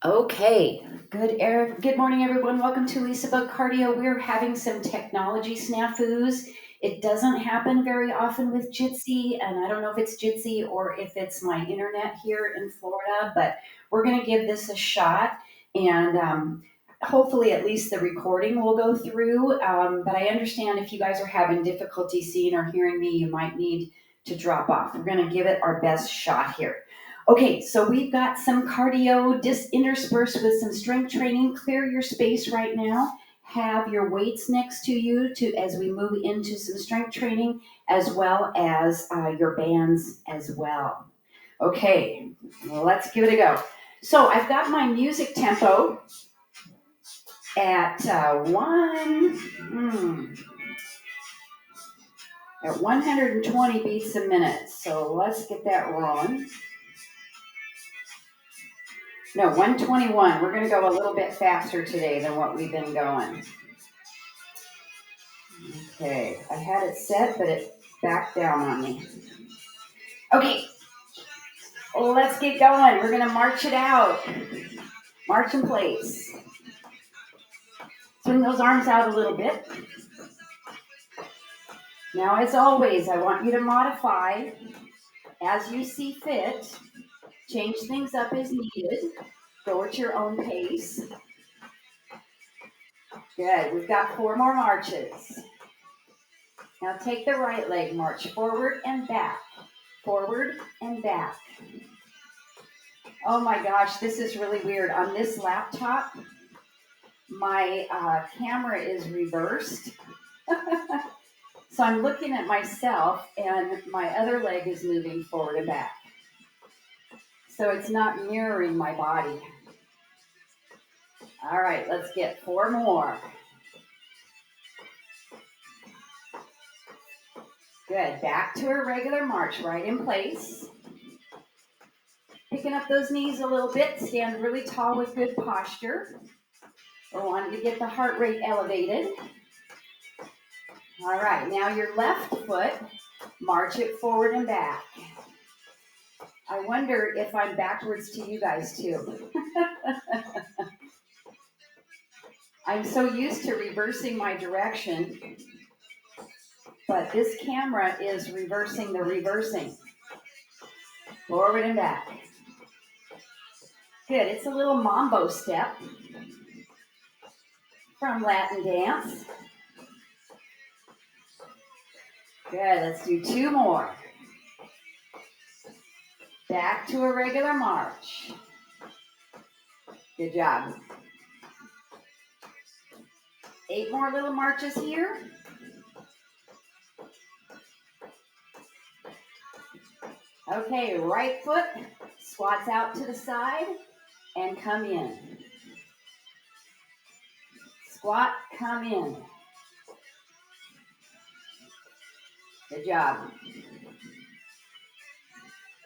Okay, good morning, everyone. Welcome to LisaBug Cardio. We're having some technology snafus. It doesn't happen very often with Jitsi, and I don't know if it's Jitsi or if it's my internet here in Florida, but we're going to give this a shot, and hopefully at least the recording will go through. But I understand if you guys are having difficulty seeing or hearing me, you might need to drop off. We're going to give it our best shot here. Okay, so we've got some cardio interspersed with some strength training. Clear your space right now. Have your weights next to you as we move into some strength training, as well as your bands as well. Okay, well, let's give it a go. So I've got my music tempo at at 120 beats a minute. So let's get that rolling. No, 121. We're going to go a little bit faster today than what we've been going. Okay, I had it set, but it backed down on me. Okay, let's get going. We're going to march it out. March in place. Swing those arms out a little bit. Now, as always, I want you to modify as you see fit. Change things up as needed. Go at your own pace. Good. We've got 4 more marches. Now take the right leg, march forward and back. Forward and back. Oh my gosh, this is really weird. On this laptop, my camera is reversed. So I'm looking at myself and my other leg is moving forward and back. So it's not mirroring my body. All right, let's get 4 more. Good, back to a regular march, right in place. Picking up those knees a little bit, stand really tall with good posture. We're wanting to get the heart rate elevated. All right, now your left foot, march it forward and back. I wonder if I'm backwards to you guys too. I'm so used to reversing my direction, but this camera is reversing the reversing. Forward and back. Good, it's a little mambo step from Latin dance. Good, let's do 2 more. Back to a regular march. Good job. 8 more little marches here. Okay, right foot squats out to the side and come in. Squat, come in. Good job.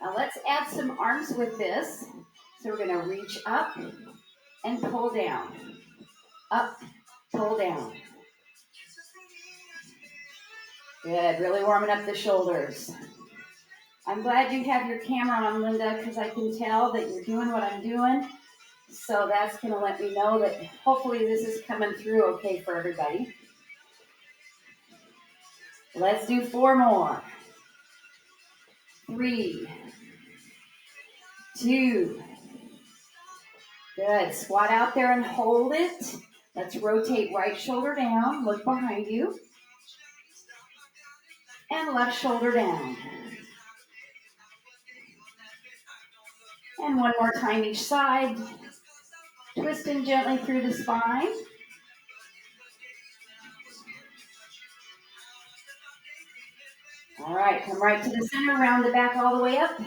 Now let's add some arms with this. So we're going to reach up and pull down. Up, pull down. Good, really warming up the shoulders. I'm glad you have your camera on, Linda, because I can tell that you're doing what I'm doing. So that's going to let me know that hopefully this is coming through okay for everybody. Let's do 4 more. 3, 2. Good. Squat out there and hold it. Let's rotate right shoulder down. Look behind you. And left shoulder down. And 1 more time each side. Twisting gently through the spine. All right, come right to the center, round the back all the way up.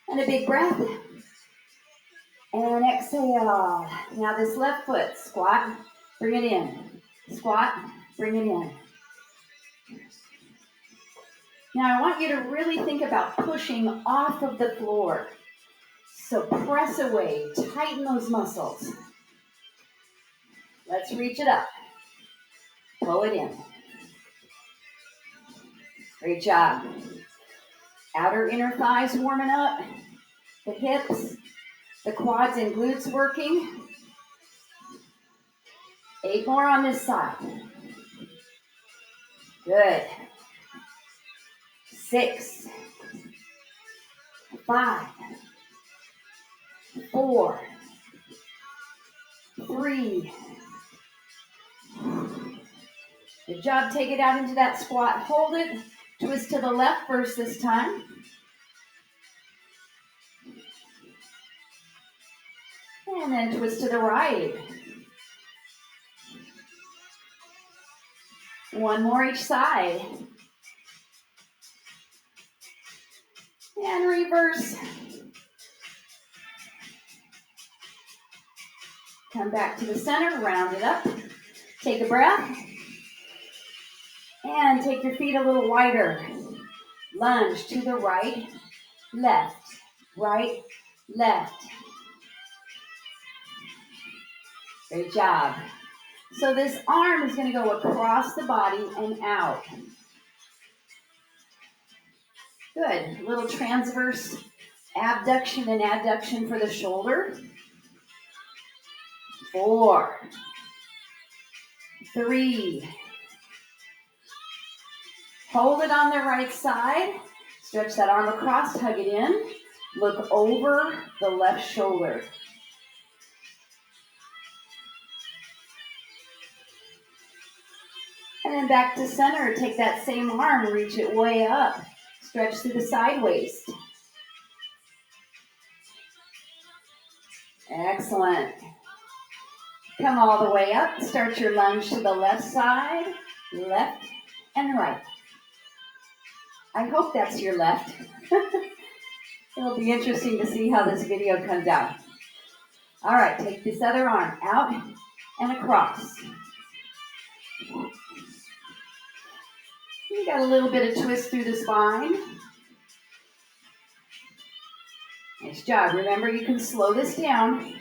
And a big breath. And exhale. Now this left foot, squat, bring it in. Squat, bring it in. Now I want you to really think about pushing off of the floor. So press away, tighten those muscles. Let's reach it up. Pull it in. Great job. Outer inner thighs warming up. The hips. The quads and glutes working. 8 more on this side. Good. 6, 5, 4, 3. Good job. Take it out into that squat. Hold it. Twist to the left first this time. And then twist to the right. 1 more each side. And reverse. Come back to the center, round it up. Take a breath. And take your feet a little wider. Lunge to the right, left, right, left. Great job. So this arm is going to go across the body and out. Good. A little transverse abduction and adduction for the shoulder. 4, 3. Hold it on the right side. Stretch that arm across, hug it in. Look over the left shoulder. And then back to center. Take that same arm, reach it way up. Stretch through the side waist. Excellent. Come all the way up. Start your lunge to the left side, left and right. I hope that's your left. It'll be interesting to see how this video comes out. All right, take this other arm out and across. You got a little bit of twist through the spine. Nice job. Remember, you can slow this down.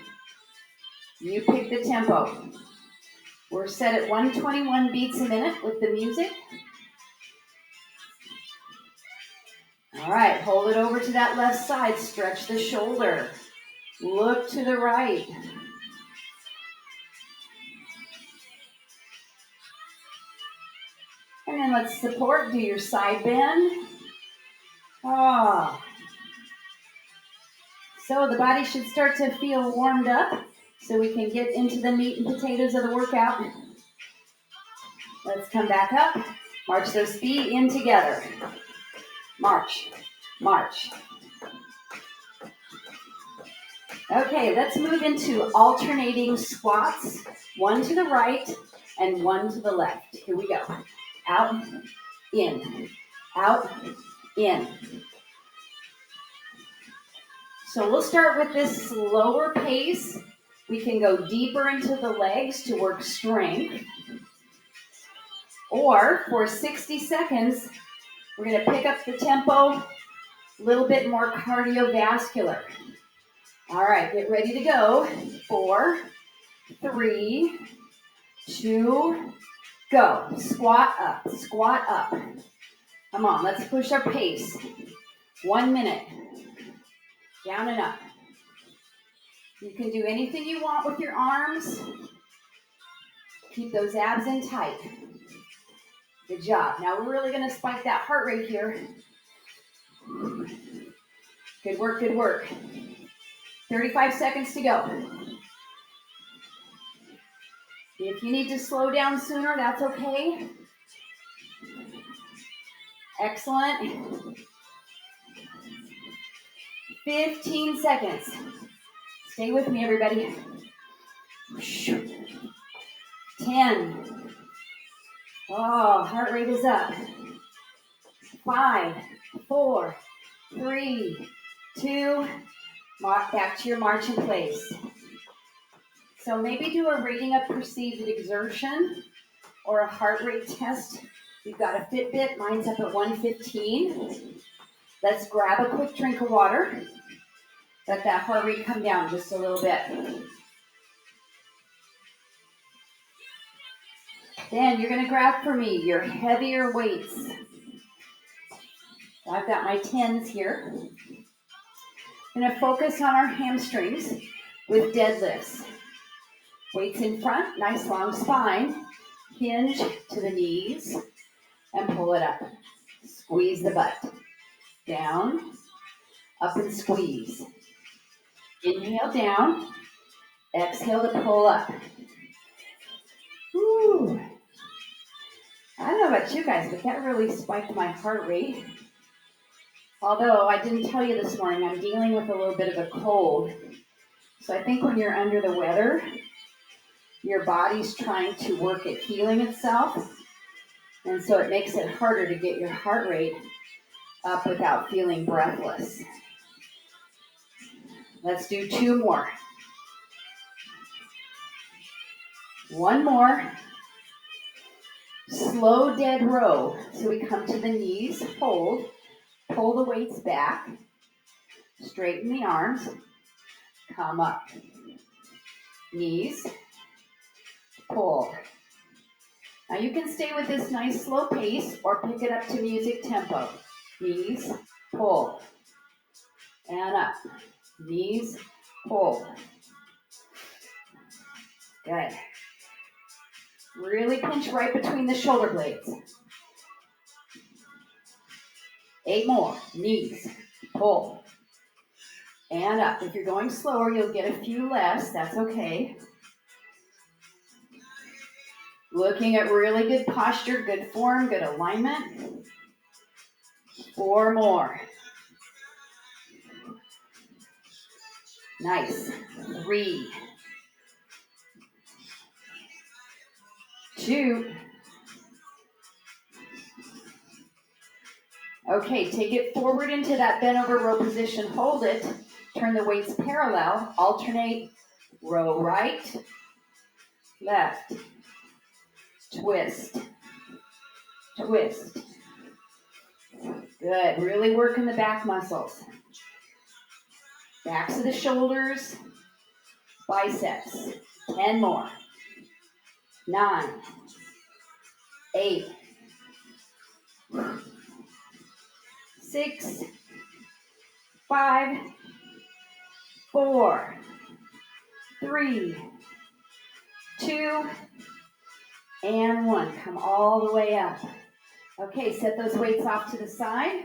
You pick the tempo. We're set at 121 beats a minute with the music. All right, hold it over to that left side. Stretch the shoulder. Look to the right. And then let's support. Do your side bend. So the body should start to feel warmed up so we can get into the meat and potatoes of the workout. Let's come back up. March those feet in together. March, march. Okay, let's move into alternating squats. 1 to the right and 1 to the left. Here we go. Out, in, out, in. So we'll start with this slower pace. We can go deeper into the legs to work strength. Or for 60 seconds, we're going to pick up the tempo, a little bit more cardiovascular. All right, get ready to go. 4, 3, 2, go. Squat up, squat up. Come on, let's push our pace. 1 minute. Down and up. You can do anything you want with your arms. Keep those abs in tight. Good job. Now we're really going to spike that heart rate here. Good work, good work. 35 seconds to go. If you need to slow down sooner, that's okay. Excellent. 15 seconds. Stay with me, everybody. 10. Oh, heart rate is up. 5, 4, 3, 2. Back to your march in place. So maybe do a rating of perceived exertion or a heart rate test. You've got a Fitbit. Mine's up at 115. Let's grab a quick drink of water. Let that heart rate come down just a little bit. Then you're going to grab for me your heavier weights. I've got my 10s here. We're going to focus on our hamstrings with deadlifts. Weights in front, nice long spine. Hinge to the knees and pull it up. Squeeze the butt. Down, up and squeeze. Inhale down, exhale to pull up. Woo. I don't know about you guys, but that really spiked my heart rate. Although I didn't tell you this morning, I'm dealing with a little bit of a cold. So I think when you're under the weather, your body's trying to work at healing itself. And so it makes it harder to get your heart rate up without feeling breathless. Let's do 2 more. 1 more. Slow dead row. So we come to the knees, hold, pull the weights back, straighten the arms, come up. Knees, pull. Now you can stay with this nice slow pace or pick it up to music tempo. Knees, pull, and up. Knees, pull. Good. Really pinch right between the shoulder blades. 8 more. Knees, pull, and up. If you're going slower, you'll get a few less. That's okay. Looking at really good posture, good form, good alignment. 4 more. Nice. 3, 2. Okay, take it forward into that bent over row position. Hold it. Turn the weights parallel. Alternate. Row right, left. Twist. Twist. Good. Really working the back muscles. Backs of the shoulders. Biceps. 10 more. 9. 8. 6. 5. 4. 3. 2. And 1. Come all the way up. Okay, set those weights off to the side.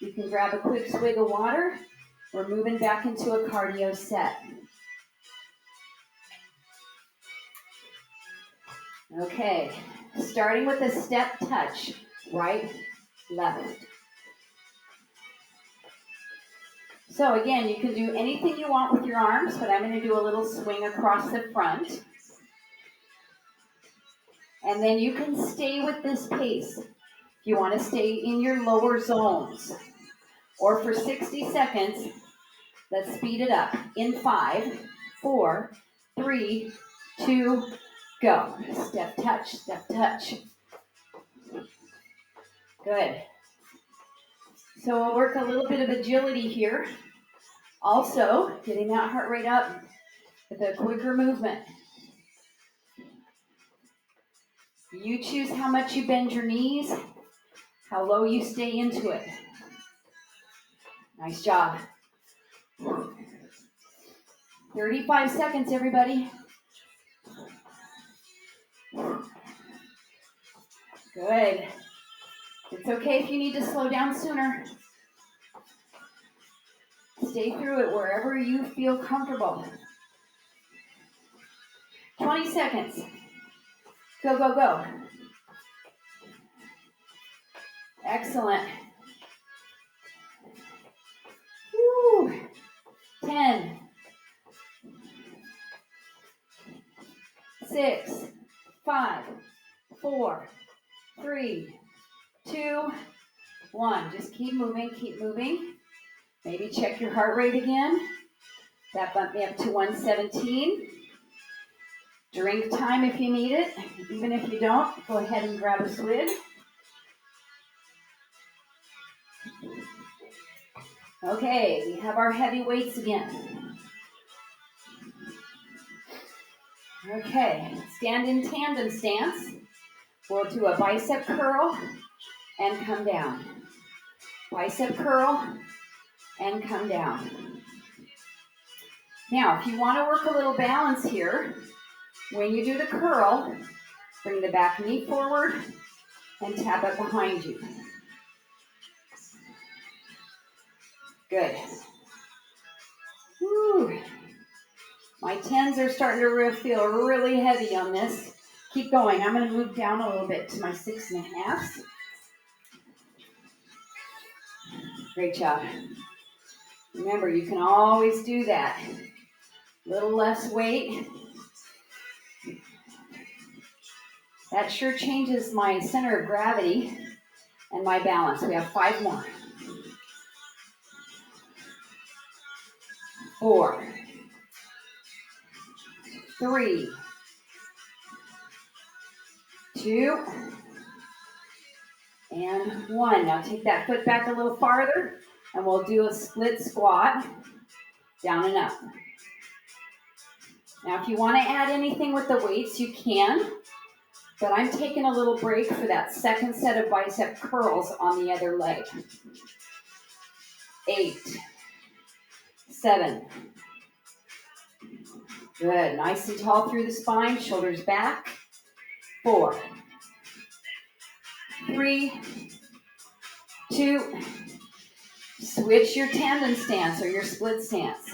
You can grab a quick swig of water. We're moving back into a cardio set. Okay, starting with a step touch. Right, left. So again, you can do anything you want with your arms, but I'm going to do a little swing across the front. And then you can stay with this pace if you want to stay in your lower zones. Or for 60 seconds, let's speed it up. In 5, 4, 3, 2, go. Step touch, step touch. Good. So we'll work a little bit of agility here. Also, getting that heart rate up with a quicker movement. You choose how much you bend your knees, how low you stay into it. Nice job. 35 seconds, everybody. Good. It's okay if you need to slow down sooner. Stay through it wherever you feel comfortable. 20 seconds. Go, go, go. Excellent. Woo. 10. 6, 5, 4, 3, 2, 1. Just keep moving, keep moving. Maybe check your heart rate again. That bumped me up to 117. Drink time if you need it. Even if you don't, go ahead and grab a swig. Okay, we have our heavy weights again. Okay, stand in tandem stance. We'll do a bicep curl and come down. Bicep curl and come down. Now, if you want to work a little balance here, when you do the curl, bring the back knee forward and tap it behind you. Good. Woo. My 10s are starting to feel really heavy on this. Keep going. I'm going to move down a little bit to my 6.5s. Great job. Remember, you can always do that. A little less weight. That sure changes my center of gravity and my balance. We have 5 more. 4, 3, 2, and 1. Now take that foot back a little farther, and we'll do a split squat, down and up. Now, if you want to add anything with the weights, you can, but I'm taking a little break for that second set of bicep curls on the other leg. 8, 7. Good. Nice and tall through the spine, shoulders back. 4, 3, 2. Switch your tandem stance or your split stance.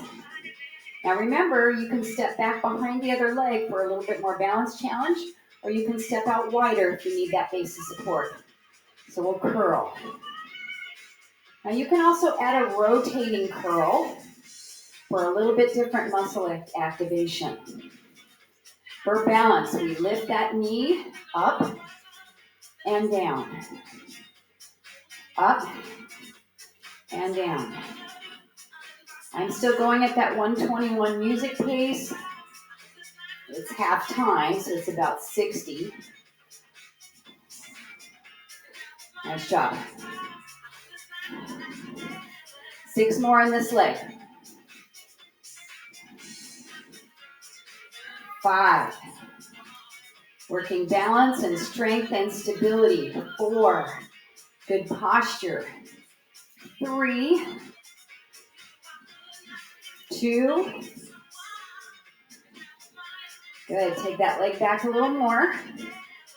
Now remember, you can step back behind the other leg for a little bit more balance challenge, or you can step out wider if you need that base of support. So we'll curl. Now you can also add a rotating curl for a little bit different muscle activation. For balance, we lift that knee up and down. Up and down. I'm still going at that 121 music pace. It's half time, so it's about 60. Nice job. 6 more on this leg. 5. Working balance and strength and stability. 4. Good posture. 3, 2. Good. Take that leg back a little more.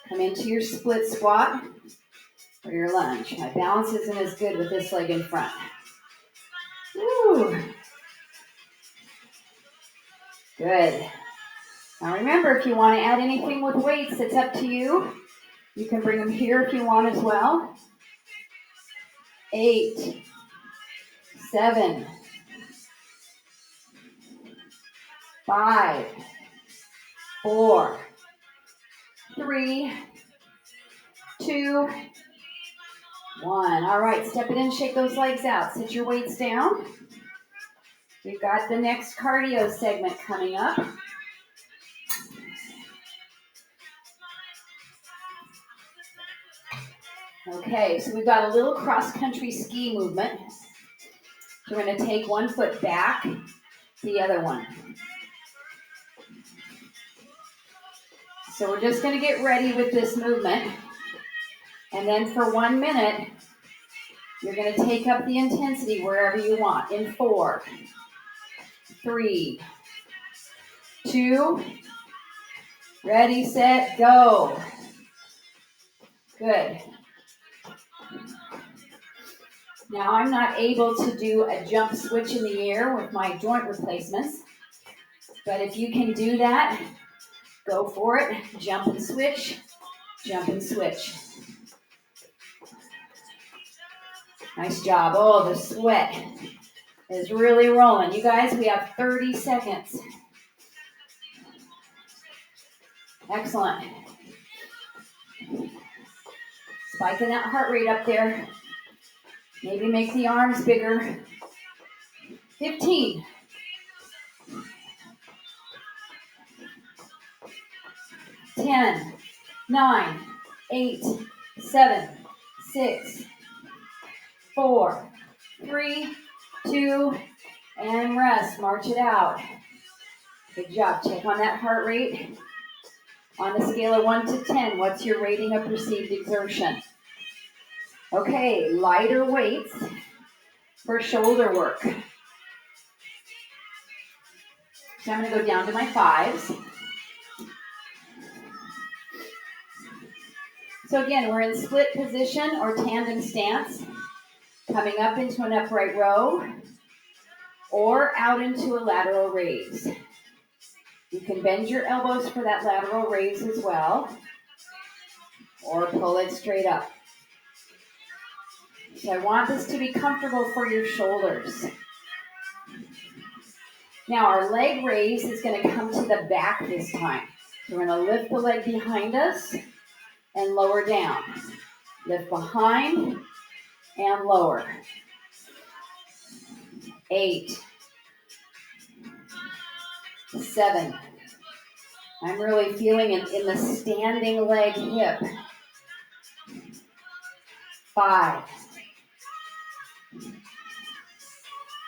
Come into your split squat or your lunge. My balance isn't as good with this leg in front. Woo. Good. Now remember, if you want to add anything with weights, it's up to you. You can bring them here if you want as well. 8, 7, 5, 4, 3, 2, 1. All right, step it in, shake those legs out. Sit your weights down. We've got the next cardio segment coming up. Okay, so we've got a little cross-country ski movement. So we're going to take one foot back, the other one. So we're just going to get ready with this movement. And then for 1 minute, you're going to take up the intensity wherever you want. In 4, 3, 2, ready, set, go. Good. Now I'm not able to do a jump switch in the air with my joint replacements, but if you can do that, go for it. Jump and switch, jump and switch. Nice job. Oh, the sweat is really rolling. You guys, we have 30 seconds. Excellent. Spiking that heart rate up there. Maybe make the arms bigger. 15. 10, 9, 8, 7, 6, 4, 3, 2, and rest. March it out. Good job. Check on that heart rate. On a scale of 1 to 10, what's your rating of perceived exertion? Okay, lighter weights for shoulder work. So I'm going to go down to my 5s. So again, we're in split position or tandem stance, coming up into an upright row or out into a lateral raise. You can bend your elbows for that lateral raise as well, or pull it straight up. So I want this to be comfortable for your shoulders. Now our leg raise is going to come to the back this time. So we're going to lift the leg behind us and lower down. Lift behind and lower. 8, 7. I'm really feeling it in the standing leg hip. 5,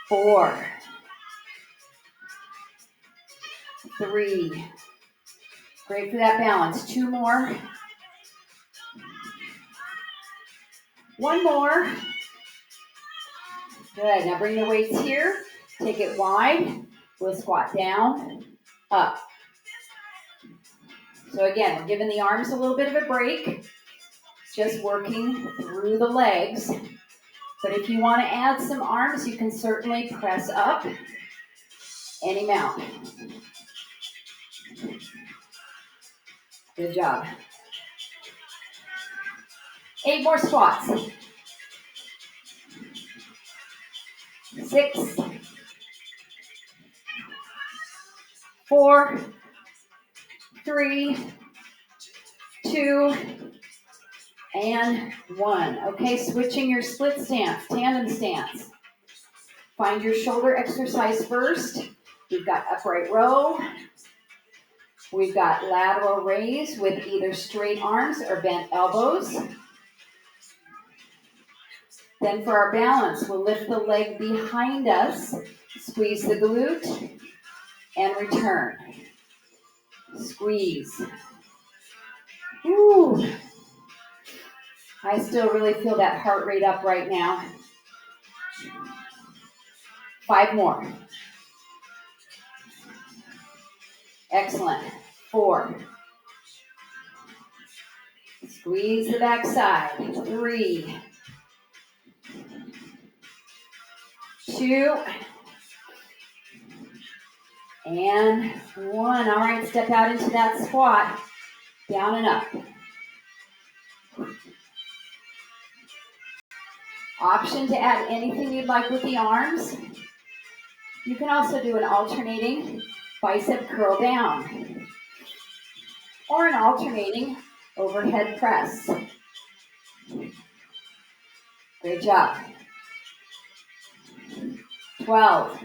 4, 3. Great for that balance. 2 more. 1 more. Good. Now bring the weights here. Take it wide. We'll squat down, up. So again, we're giving the arms a little bit of a break. Just working through the legs. But if you want to add some arms, you can certainly press up any amount. Good job. 8 more squats. 6, 4, 3, 2, and 1. Okay, switching your split stance, tandem stance. Find your shoulder exercise first. We've got upright row. We've got lateral raise with either straight arms or bent elbows. Then for our balance, we'll lift the leg behind us, squeeze the glute, and return. Squeeze. Ooh. I still really feel that heart rate up right now. 5 more. Excellent. 4. Squeeze the back side. 3, 2, and 1. All right, step out into that squat. Down and up. Option to add anything you'd like with the arms. You can also do an alternating bicep curl down or an alternating overhead press. Great job. 12,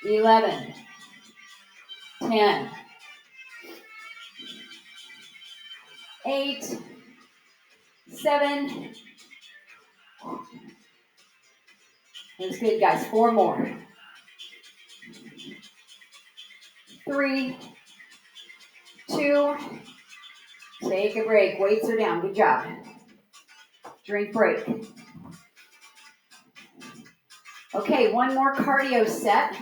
11, 10, 8, 7. That's good, guys. 4 more. 3, 2. Take a break. Weights are down. Good job. Drink break. Okay, 1 more cardio set.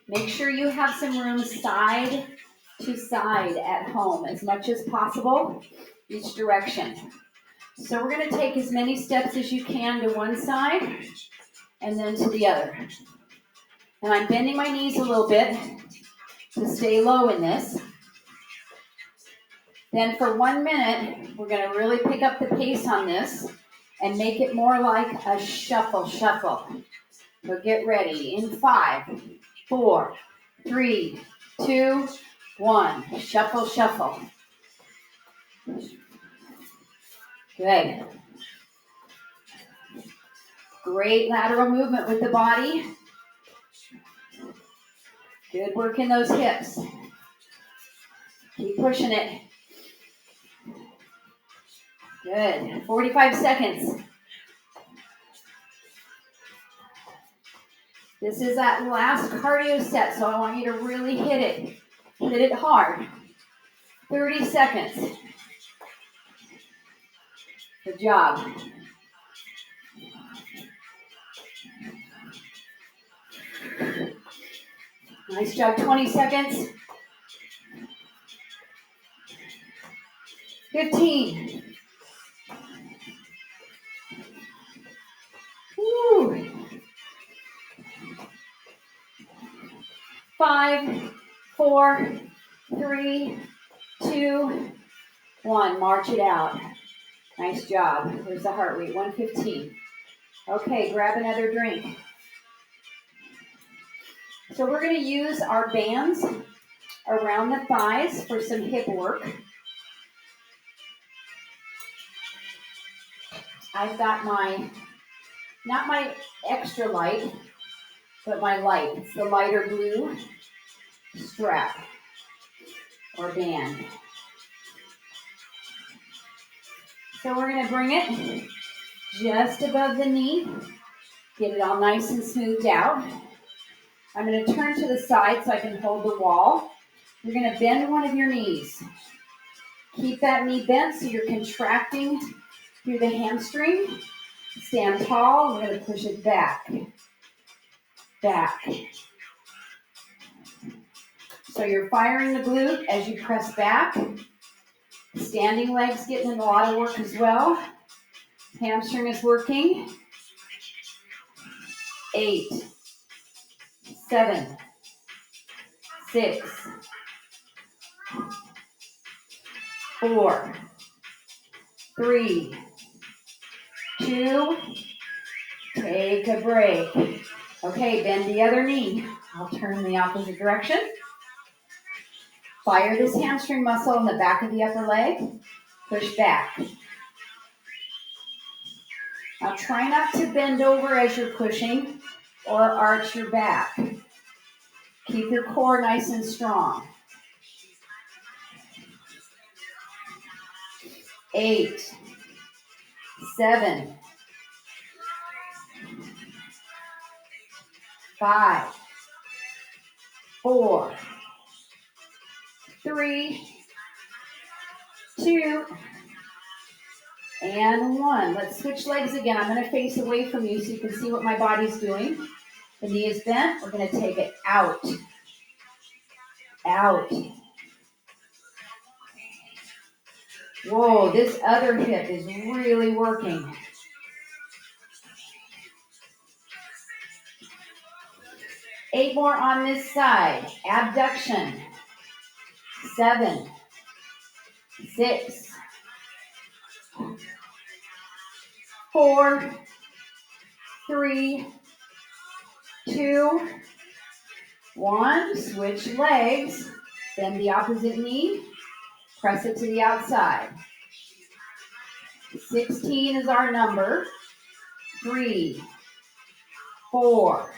Make sure you have some room side to side at home as much as possible, each direction. So we're going to take as many steps as you can to one side and then to the other. And I'm bending my knees a little bit to stay low in this. Then for 1 minute, we're going to really pick up the pace on this and make it more like a shuffle. So get ready. In 5, 4, 3, 2, 1. Shuffle. Good. Great lateral movement with the body. Good work in those hips. Keep pushing it. Good. 45 seconds. This is that last cardio set, so I want you to really hit it. Hit it hard. 30 seconds. Good job. Nice job, 20 seconds. 15. Woo. 5, 4, 3, 2, 1. March it out. Nice job. Here's the heart rate, 115. Okay, grab another drink. So we're going to use our bands around the thighs for some hip work. I've got not my extra light, but my light. It's the lighter blue strap or band. So we're going to bring it just above the knee. Get it all nice and smoothed out. I'm going to turn to the side so I can hold the wall. You're going to bend one of your knees. Keep that knee bent so you're contracting through the hamstring. Stand tall. We're going to push it back. Back. So you're firing the glute as you press back. Standing legs getting in a lot of work as well. Hamstring is working. 8, 7, 6, 4, 3, 2, take a break. Okay, bend the other knee. I'll turn the opposite direction. Fire this hamstring muscle in the back of the upper leg. Push back. Now try not to bend over as you're pushing or arch your back. Keep your core nice and strong. 8, 7, 5, 4, 3, 2, and 1. Let's switch legs again. I'm going to face away from you so you can see what my body's doing. The knee is bent. We're going to take it out. Out. Whoa, this other hip is really working. Eight more on this side. Abduction. 7, 6, 4, 3, 2, 1. Switch legs. Bend the opposite knee. Press it to the outside. 16 is our number. 3, 4,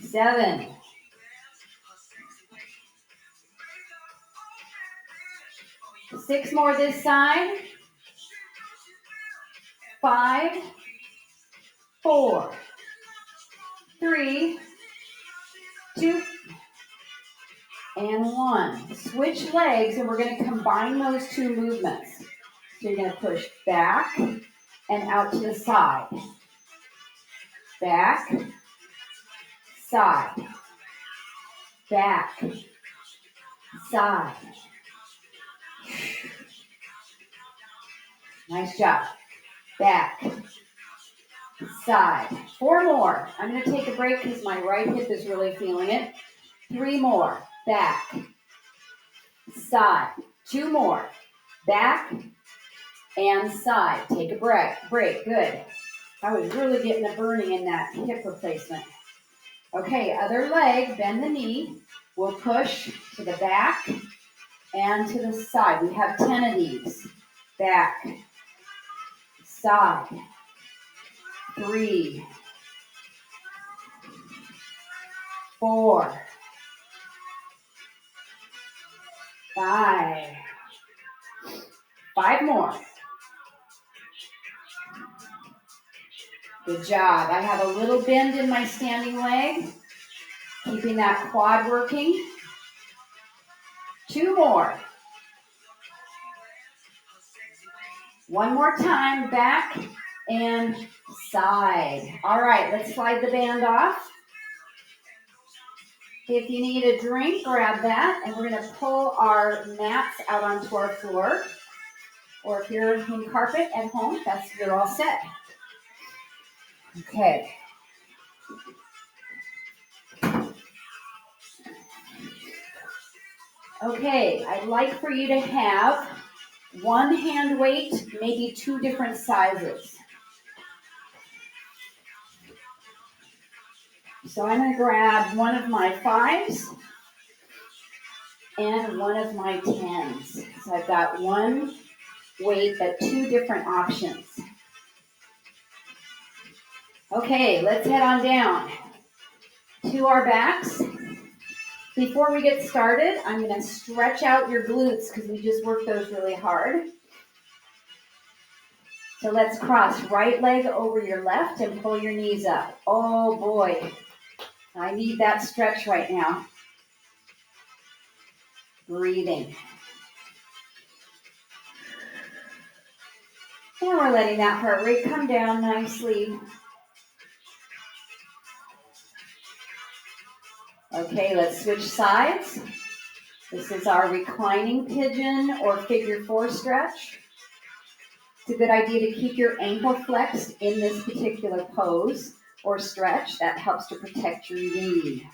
7, 6 more this side. 5, 4, 3, 2, and 1. Switch legs, and we're going to combine those two movements. So you're going to push back and out to the side. Back, side. Back, side. Nice job. Back, side. 4 more. I'm going to take a break because my right hip is really feeling it. 3 more. Back, side. 2 more. Back and side. Take a break. Good. I was really getting a burning in that hip replacement. Okay, other leg. Bend the knee. We'll push to the back and to the side. We have 10 of these. Back, side. 3, 4, 5. 5 more. Good job. I have a little bend in my standing leg, keeping that quad working. 2 more. 1 more time, back and side. All right, let's slide the band off. If you need a drink, grab that, and we're going to pull our mats out onto our floor. Or if you're in carpet at home, you're all set. Okay. Okay, I'd like for you to have one hand weight, maybe two different sizes. So I'm going to grab one of my 5s and one of my 10s. So I've got one weight, but two different options. Okay, let's head on down to our backs. Before we get started, I'm going to stretch out your glutes because we just worked those really hard. So let's cross right leg over your left and pull your knees up. Oh boy, I need that stretch right now. Breathing. And we're letting that heart rate come down nicely. Okay, let's switch sides. This is our reclining pigeon or figure 4 stretch. It's a good idea to keep your ankle flexed in this particular pose or stretch. That helps to protect your knee.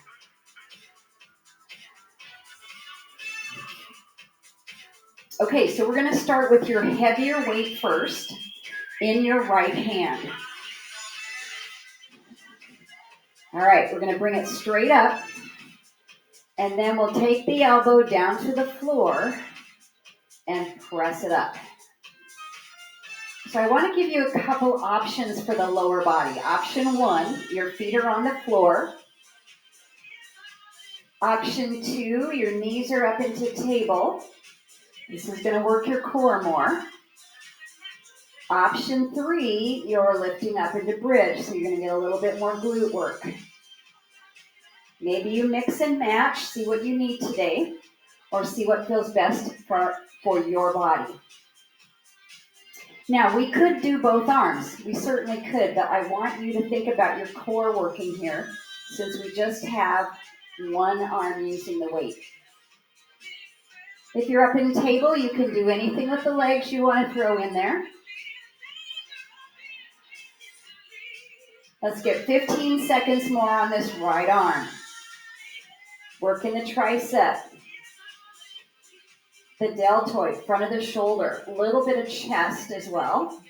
Okay, so we're going to start with your heavier weight first in your right hand. All right, we're going to bring it straight up, and then we'll take the elbow down to the floor and press it up. So I want to give you a couple options for the lower body. Option 1, your feet are on the floor. Option 2, your knees are up into table. This is going to work your core more. Option 3, you're lifting up into bridge, so you're going to get a little bit more glute work. Maybe you mix and match, see what you need today, or see what feels best for your body. Now, we could do both arms. We certainly could, but I want you to think about your core working here, since we just have one arm using the weight. If you're up in table, you can do anything with the legs you want to throw in there. Let's get 15 seconds more on this right arm. Working the tricep, the deltoid, front of the shoulder, a little bit of chest as well.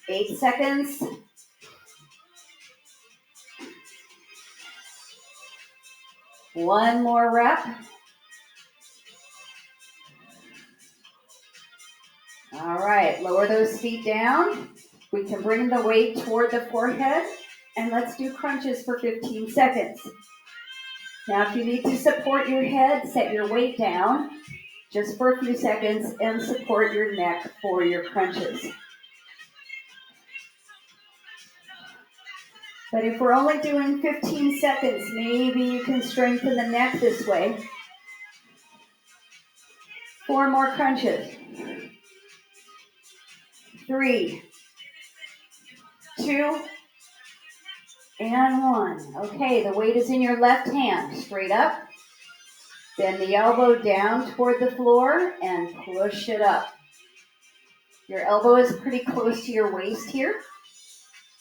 8 seconds. One more rep. All right, lower those feet down. We can bring the weight toward the forehead, and let's do crunches for 15 seconds. Now, if you need to support your head, set your weight down just for a few seconds and support your neck for your crunches. But if we're only doing 15 seconds, maybe you can strengthen the neck this way. 4 more crunches. 3, 2, and 1. Okay, the weight is in your left hand, straight up. Bend the elbow down toward the floor and push it up. Your elbow is pretty close to your waist here.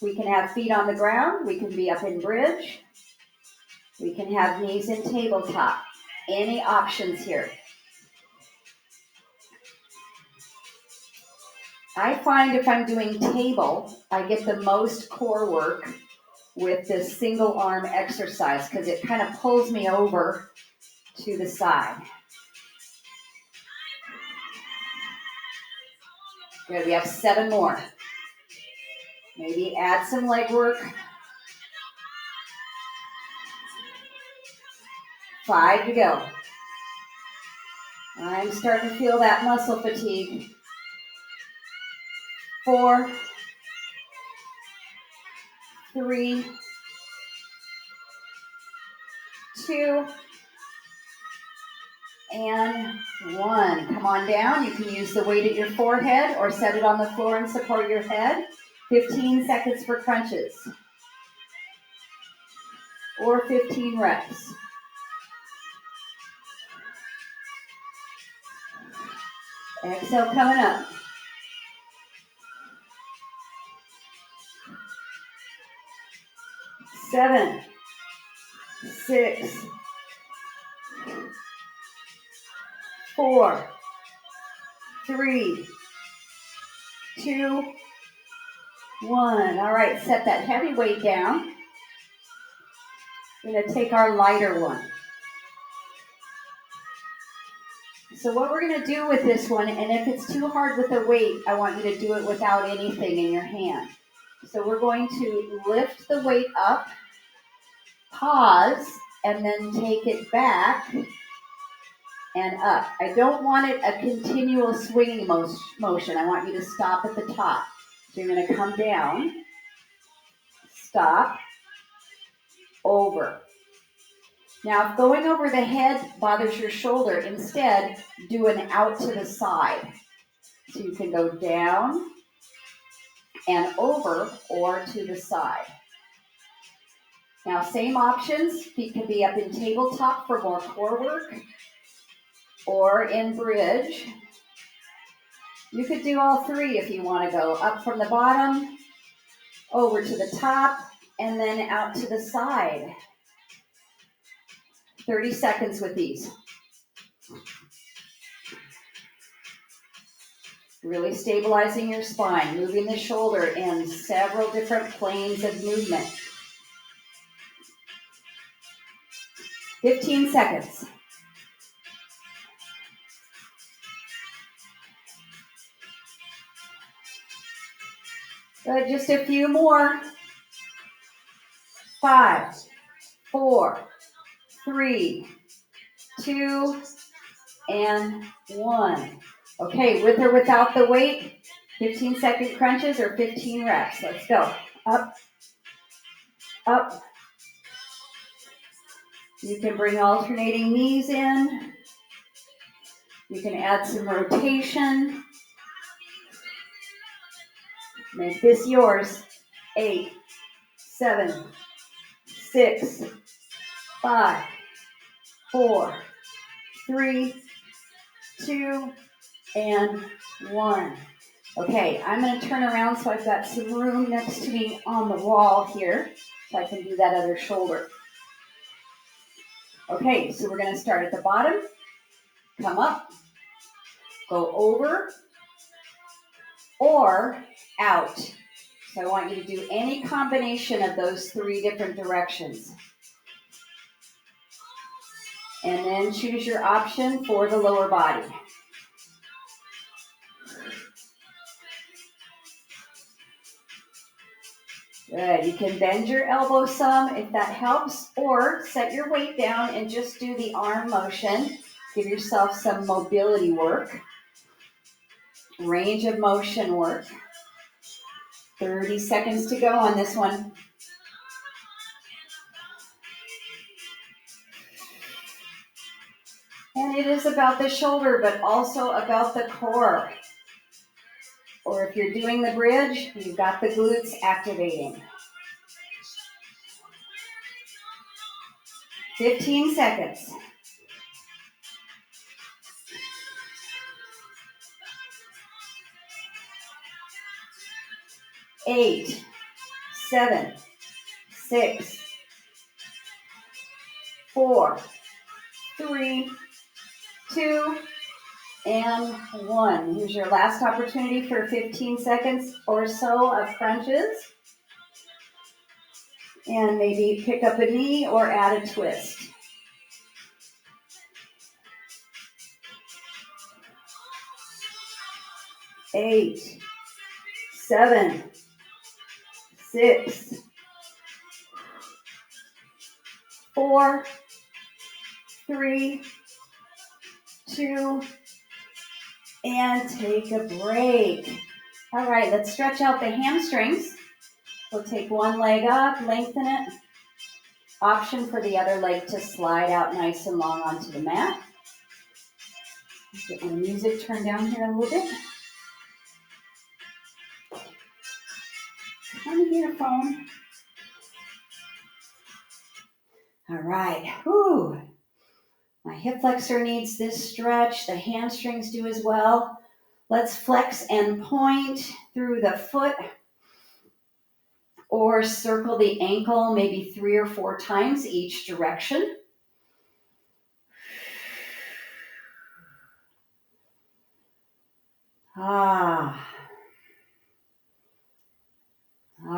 We can have feet on the ground. We can be up in bridge. We can have knees in tabletop. Any options here. I find if I'm doing table, I get the most core work with this single arm exercise because it kind of pulls me over to the side. Good, we have 7 more. Maybe add some leg work. 5 to go. I'm starting to feel that muscle fatigue. 4, 3, 2, and 1. Come on down. You can use the weight at your forehead or set it on the floor and support your head. 15 seconds for crunches or 15 reps. Exhale, coming up. 7, 6, 4, 3, 2, 1. All right, set that heavy weight down. We're going to take our lighter one. So what we're going to do with this one, and if it's too hard with the weight, I want you to do it without anything in your hand. So we're going to lift the weight up, pause, and then take it back and up. I don't want it a continual swinging motion. I want you to stop at the top. So you're going to come down, stop, over. Now, if going over the head bothers your shoulder, instead, do an out to the side. So you can go down and over or to the side. Now, same options. Feet can be up in tabletop for more core work or in bridge. You could do all three if you want to go up from the bottom, over to the top, and then out to the side. 30 seconds with these. Really stabilizing your spine, moving the shoulder in several different planes of movement. 15 seconds. Good, just a few more. 5, 4, 3, 2, and 1. Okay, with or without the weight, 15-second crunches or 15 reps. Let's go. Up, up. You can bring alternating knees in. You can add some rotation. Make this yours. 8, 7, 6, 5, 4, 3, 2, and 1. Okay, I'm going to turn around so I've got some room next to me on the wall here so I can do that other shoulder. Okay, so we're going to start at the bottom, come up, go over, or out. So I want you to do any combination of those 3 different directions. And then choose your option for the lower body. Good. You can bend your elbow some if that helps, or set your weight down and just do the arm motion. Give yourself some mobility work, range of motion work. 30 seconds to go on this one. And it is about the shoulder, but also about the core. Or if you're doing the bridge, you've got the glutes activating. 15 seconds. 8, 7, 6, 4, 3, 2, and 1. Here's your last opportunity for 15 seconds or so of crunches. And maybe pick up a knee or add a twist. Eight, 7, 6, 4, 3, 2, and take a break. All right, let's stretch out the hamstrings. We'll take one leg up, lengthen it. Option for the other leg to slide out nice and long onto the mat. Get my music turned down here a little bit. Come here, phone. All right. Whew. My hip flexor needs this stretch. The hamstrings do as well. Let's flex and point through the foot or circle the ankle maybe 3 or 4 times each direction. All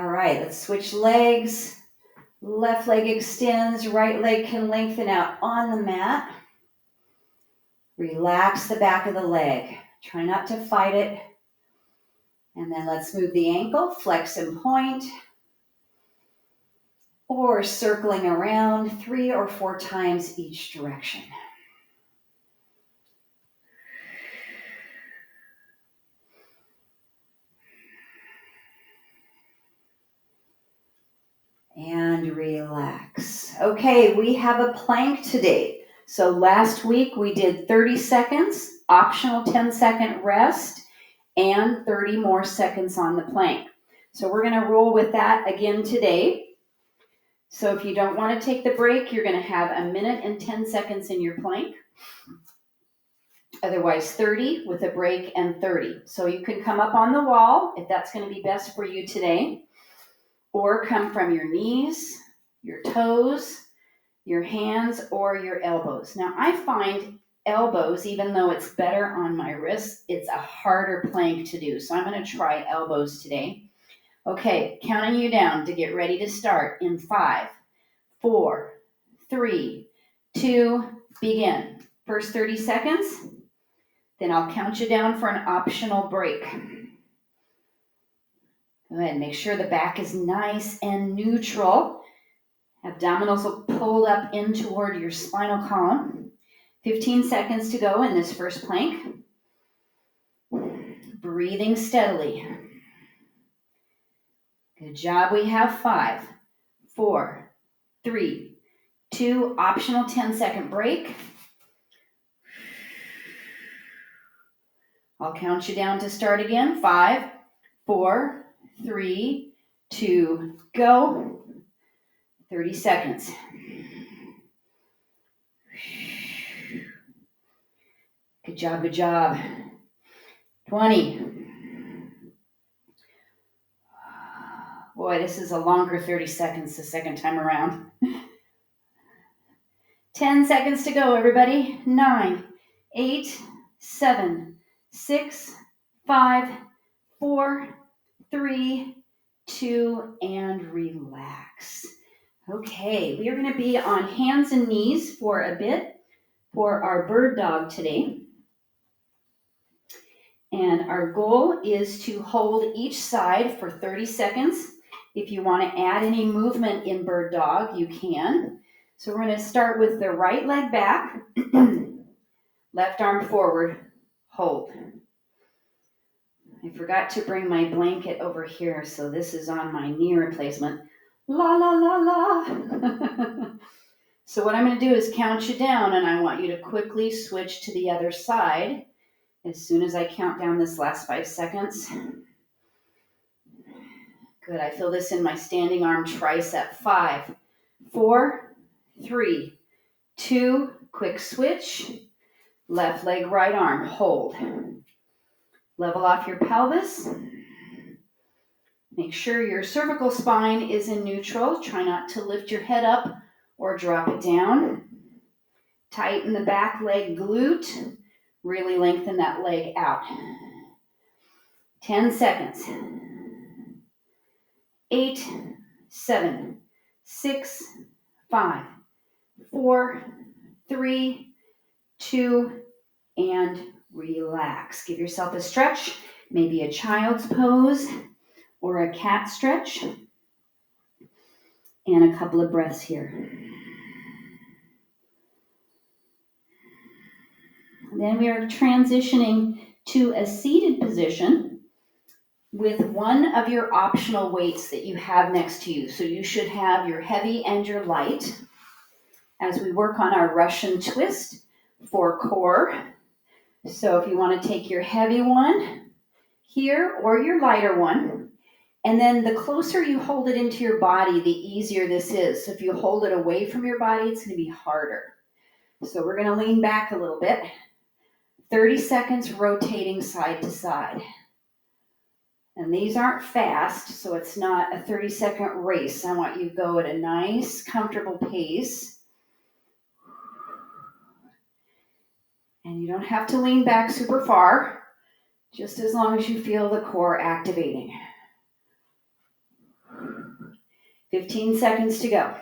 right, let's switch legs. Left leg extends, right leg can lengthen out on the mat. Relax the back of the leg. Try not to fight it. And then let's move the ankle, flex and point, or circling around 3 or 4 times each direction. And relax. Okay, we have a plank today. So last week we did 30 seconds, optional 10-second rest, and 30 more seconds on the plank. So we're going to roll with that again today. So if you don't want to take the break, you're going to have 1 minute and 10 seconds in your plank. Otherwise 30 with a break and 30. So you can come up on the wall if that's going to be best for you today. Or come from your knees, your toes, your hands, or your elbows. Now, I find elbows, even though it's better on my wrists, it's a harder plank to do. So I'm going to try elbows today. Okay, counting you down to get ready to start in 5, 4, 3, 2, begin. First 30 seconds, then I'll count you down for an optional break. Go ahead and make sure the back is nice and neutral. Abdominals will pull up in toward your spinal column. 15 seconds to go in this first plank. Breathing steadily. Good job. We have 5, 4, 3, 2, optional 10-second break. I'll count you down to start again. 5, 4, 3, 2, go. 30 seconds. Good job, good job. 20. Boy, this is a longer 30 seconds the second time around. 10 seconds to go, everybody. 9, 8, 7, 6, 5, 4, 3, 2, and relax. Okay, we are going to be on hands and knees for a bit for our bird dog today. And our goal is to hold each side for 30 seconds. If you want to add any movement in bird dog, you can. So we're going to start with the right leg back, left arm forward, hold. I forgot to bring my blanket over here, so this is on my knee replacement. La, la, la, la. So what I'm going to do is count you down, and I want you to quickly switch to the other side as soon as I count down this last 5 seconds. Good, I feel this in my standing arm tricep. 5, 4, 3, 2, quick switch. Left leg, right arm, hold. Level off your pelvis. Make sure your cervical spine is in neutral. Try not to lift your head up or drop it down. Tighten the back leg glute. Really lengthen that leg out. 10 seconds. 8, 7, 6, 5, 4, 3, 2, and relax. Give yourself a stretch, maybe a child's pose or a cat stretch, and a couple of breaths here. Then we are transitioning to a seated position with one of your optional weights that you have next to you. So you should have your heavy and your light as we work on our Russian twist for core. So if you want to take your heavy one here or your lighter one, and then the closer you hold it into your body, the easier this is. So if you hold it away from your body, it's going to be harder. So we're going to lean back a little bit. 30 seconds rotating side to side. And these aren't fast, so it's not a 30-second race. I want you to go at a nice, comfortable pace. And you don't have to lean back super far, just as long as you feel the core activating. 15 seconds to go.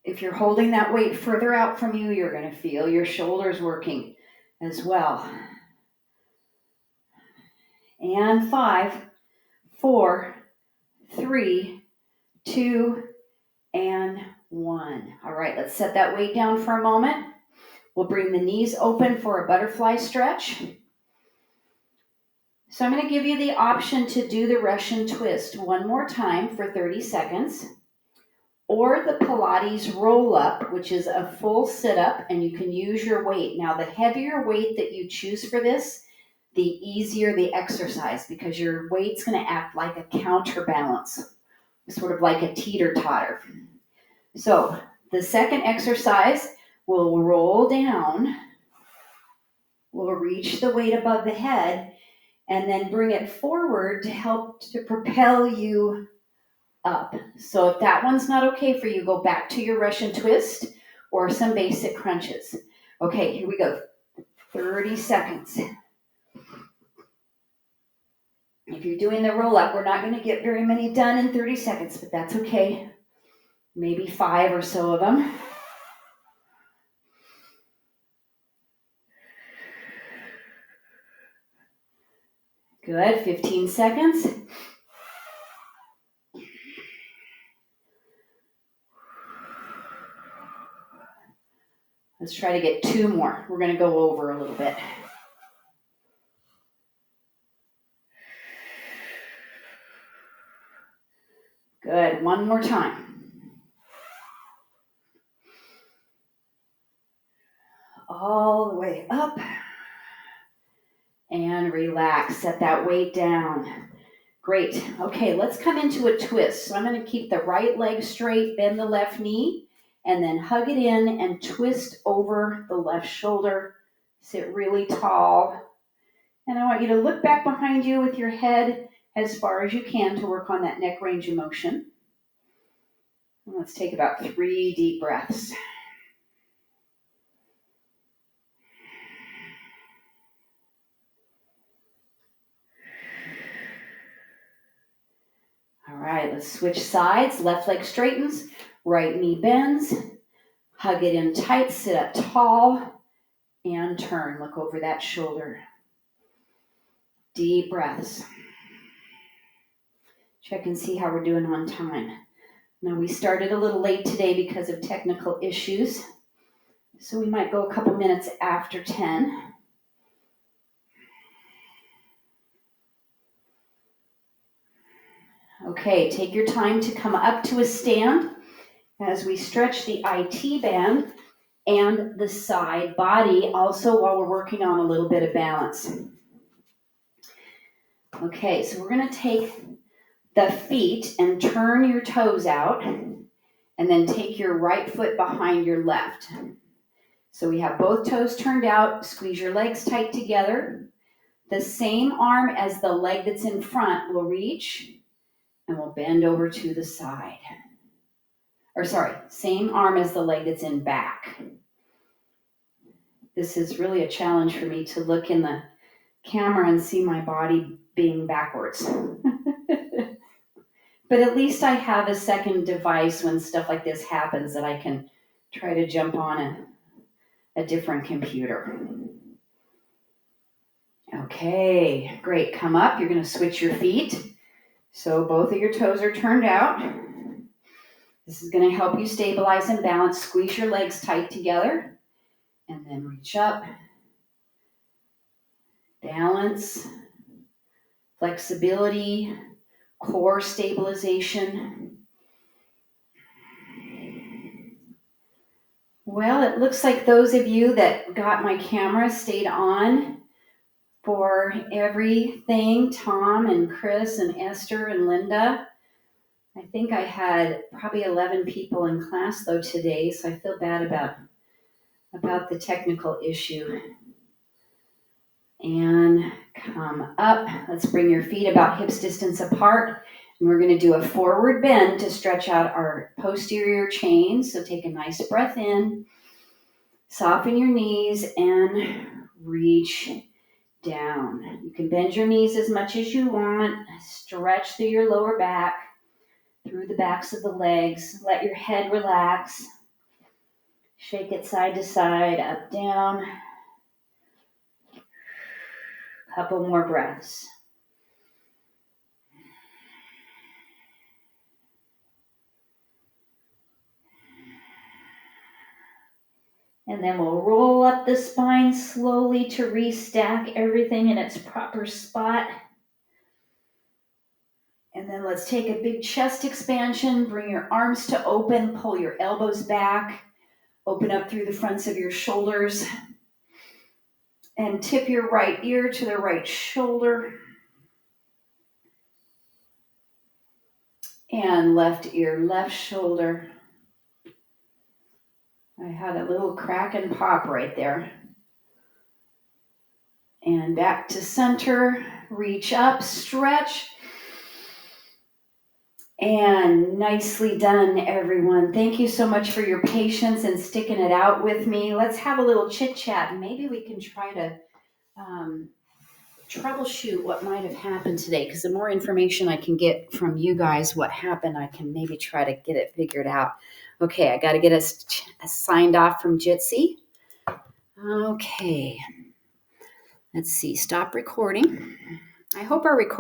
If you're holding that weight further out from you, you're going to feel your shoulders working as well. And 5, 4, 3, 2, and 1. All right, let's set that weight down for a moment. We'll bring the knees open for a butterfly stretch. So I'm going to give you the option to do the Russian twist one more time for 30 seconds, or the Pilates roll up, which is a full sit-up, and you can use your weight. Now, the heavier weight that you choose for this, the easier the exercise, because your weight's going to act like a counterbalance, sort of like a teeter-totter. So the second exercise, we'll roll down, we'll reach the weight above the head, and then bring it forward to help to propel you up. So if that one's not okay for you, go back to your Russian twist or some basic crunches. Okay, here we go. 30 seconds. If you're doing the roll up, we're not going to get very many done in 30 seconds, but that's okay. Maybe 5 or so of them. Good, 15 seconds. Let's try to get 2 more. We're going to go over a little bit. Good, 1 more time. All the way up. And relax, set that weight down. Great. Okay, let's come into a twist. So I'm going to keep the right leg straight, bend the left knee, and then hug it in and twist over the left shoulder. Sit really tall. And I want you to look back behind you with your head as far as you can to work on that neck range of motion. And let's take about 3 deep breaths. All right, let's switch sides. Left leg straightens, right knee bends. Hug it in tight, sit up tall, and turn. Look over that shoulder. Deep breaths. Check and see how we're doing on time. Now, we started a little late today because of technical issues, so we might go a couple minutes after 10. Okay, take your time to come up to a stand as we stretch the IT band and the side body, also while we're working on a little bit of balance. Okay, so we're going to take the feet and turn your toes out, and then take your right foot behind your left. So we have both toes turned out, squeeze your legs tight together. The same arm as the leg that's in front will reach, and we'll bend over to the side. Same arm as the leg that's in back. This is really a challenge for me to look in the camera and see my body being backwards. But at least I have a second device when stuff like this happens that I can try to jump on a different computer. Okay, great. Come up. You're going to switch your feet. So both of your toes are turned out. This is going to help you stabilize and balance. Squeeze your legs tight together. And then reach up. Balance. Flexibility. Core stabilization. Well, it looks like those of you that got my camera stayed on for everything. Tom and Chris and Esther and Linda. I think I had probably 11 people in class though today, so I feel bad about the technical issue. And come up. Let's bring your feet about hips distance apart. And we're going to do a forward bend to stretch out our posterior chain. So take a nice breath in, soften your knees, and reach down. You can bend your knees as much as you want. Stretch through your lower back, through the backs of the legs. Let your head relax. Shake it side to side, up, down. Couple more breaths. And then we'll roll up the spine slowly to restack everything in its proper spot. And then let's take a big chest expansion. Bring your arms to open. Pull your elbows back. Open up through the fronts of your shoulders. And tip your right ear to the right shoulder. And left ear, left shoulder. I had a little crack and pop right there. And back to center. Reach up, stretch. And nicely done, everyone. Thank you so much for your patience and sticking it out with me. Let's have a little chit chat. Maybe we can try to troubleshoot what might have happened today, because the more information I can get from you guys what happened, I can maybe try to get it figured out. Okay, I got to get us signed off from Jitsi. Okay, let's see, stop recording. I hope our recording